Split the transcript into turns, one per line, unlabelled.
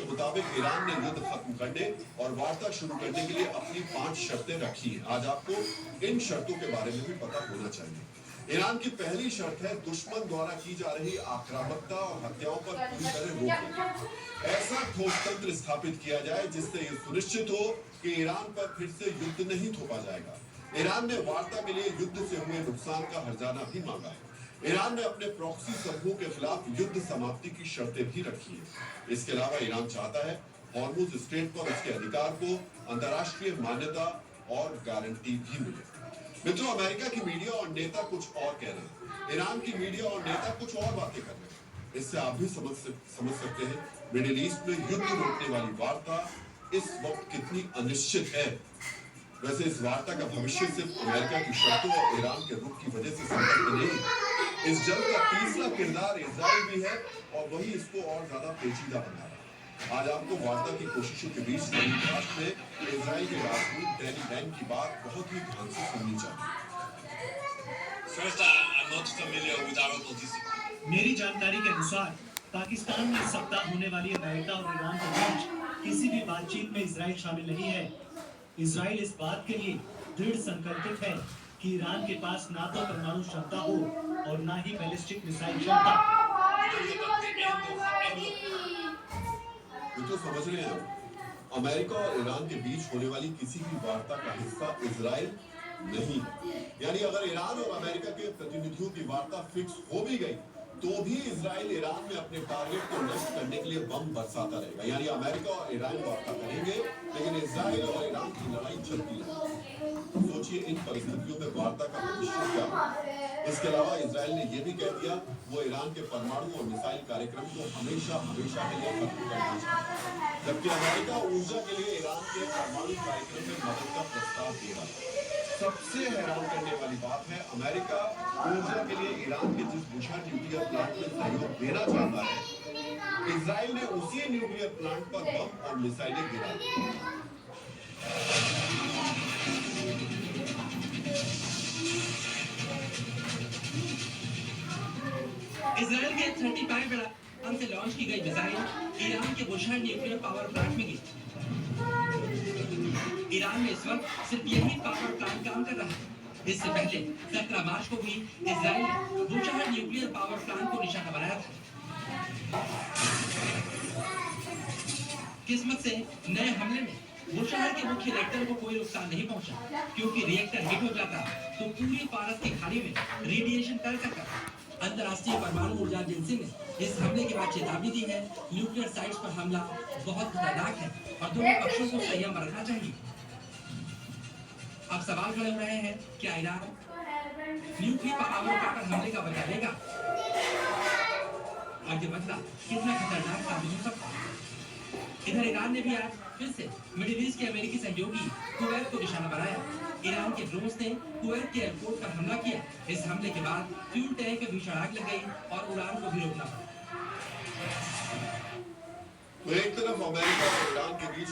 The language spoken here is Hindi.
के मुताबिक ईरान ने युद्ध खत्म करने और वार्ता शुरू करने के लिए अपनी 5 शर्तें रखी हैं। आज आपको इन शर्तों के बारे में भी पता होना चाहिए। ईरान की पहली शर्त है दुश्मन द्वारा की जा रही आक्रामकता और हत्याओं पर पूरी तरह रोक लगाना। ऐसा ठोस तंत्र स्थापित किया जाए जिससे यह सुनिश्चित हो कि ईरान पर फिर से युद्ध नहीं थोपा जाएगा। ईरान ने वार्ता के लिए युद्ध से हुए नुकसान का हर्जाना भी मांगा है। ईरान ने अपने प्रॉक्सी समूह के खिलाफ युद्ध समाप्ति की शर्तें भी रखी है। इसके अलावा ईरान चाहता है हॉर्मुज स्ट्रेट पर उसके अधिकार को अंतर्राष्ट्रीय मान्यता और गारंटी भी मिले। मित्रों, अमेरिका की मीडिया और नेता कुछ और कह रहे हैं, ईरान की मीडिया और नेता कुछ और बातें कर रहे हैं। इससे आप भी समझ सकते हैं मिडिल ईस्ट में युद्ध रोकने वाली वार्ता इस वक्त कितनी अनिश्चित है। वैसे इस वार्ता का भविष्य सिर्फ अमेरिका की शर्तों और ईरान के रुख की वजह से संभव नहीं। इस जंग का तीसरा किरदार इजराइल भी है और वही इसको और ज्यादा पेचीदा बना रहा है। आज आपको वार्ता की कोशिशों के बीच संयुक्त में इजराइल के राजदूत डैनी बैन की बात बहुत ही ध्यान से सुननी चाहिए।
मेरी जानकारी के अनुसार पाकिस्तान में इस सप्ताह होने वाली अमेरिका और ईरान के बीच किसी भी बातचीत में इजराइल शामिल नहीं है। इजराइल इस बात के लिए दृढ़ संकल्पित है कि ईरान के पास ना तो परमाणु क्षमता हो और ना ही बैलिस्टिक मिसाइल क्षमता।
ये तो समझ रहे हैं, अमेरिका और ईरान के बीच होने वाली किसी भी वार्ता का हिस्सा इजराइल नहीं है। यानी अगर ईरान और अमेरिका के प्रतिनिधियों की वार्ता फिक्स हो भी गई तो भी इजराइल ईरान में अपने टारगेट को नष्ट करने के लिए बम बरसाता रहेगा। यानी अमेरिका और ईरान वार्ता करेंगे लेकिन इजराइल और ईरान की लड़ाई चलती रहेगी। सोचिए इन परिस्थितियों में वार्ता का भविष्य क्या है। इसके अलावा इजराइल ने यह भी कह दिया वो ईरान के परमाणु और मिसाइल कार्यक्रम को हमेशा हमेशा के लिए खत्म कर देगा, जबकि अमेरिका ऊर्जा के लिए ईरान के परमाणु कार्यक्रम में मदद का प्रस्ताव दे रहा है। सबसे हैरान करने वाली बात है अमेरिका ऊर्जा के लिए ईरान के जिस बुशहर न्यूक्लियर प्लांट में सहयोग देना चाहता है, इजराइल ने उसी न्यूक्लियर प्लांट पर बम और मिसाइलें गिरा दी।
इजराइल के 35 इरान से लॉन्च की गई मिसाइल ईरान के बुशहर न्यूक्लियर पावर प्लांट में गिरी। ईरान में इस वक्त सिर्फ यही पावर प्लांट काम कर रहा है। इससे पहले 17 मार्च को भी इजराइल ने बुशहर न्यूक्लियर पावर प्लांट को निशाना बनाया था। किस्मत से नए हमले में बुशहर के मुख्य रिएक्टर को कोई नुकसान नहीं पहुंचा, क्योंकि रिएक्टर हिट हो जाता तो पूरी पारस की खाड़ी में रेडिएशन फैल सकता। अंतर्राष्ट्रीय परमाणु ऊर्जा एजेंसी ने इस हमले के बाद चेतावनी दी है। न्यूक्लियर साइट्स पर हमला बहुत खतरनाक है और दोनों पक्षों को संयम रखना चाहिए। अब सवाल खड़े हो रहे हैं, क्या ईरान न्यूक्लियर पावर प्लांट पर हमले का बदला लेगा और ये बदला कितना खतरनाक साबित हो सकता है। इधर ईरान ने भी आज फिर से मिडिल ईस्ट के अमेरिकी सहयोगी कुवैत को निशाना बनाया। ईरान के ड्रोन्स ने कुवैत के एयरपोर्ट पर हमला किया। इस हमले के बाद फ्यूल टैंक में भीषण आग लग गई और उड़ान को भी रोकना पड़ा।
तो एक तरफ अमेरिका और ईरान के बीच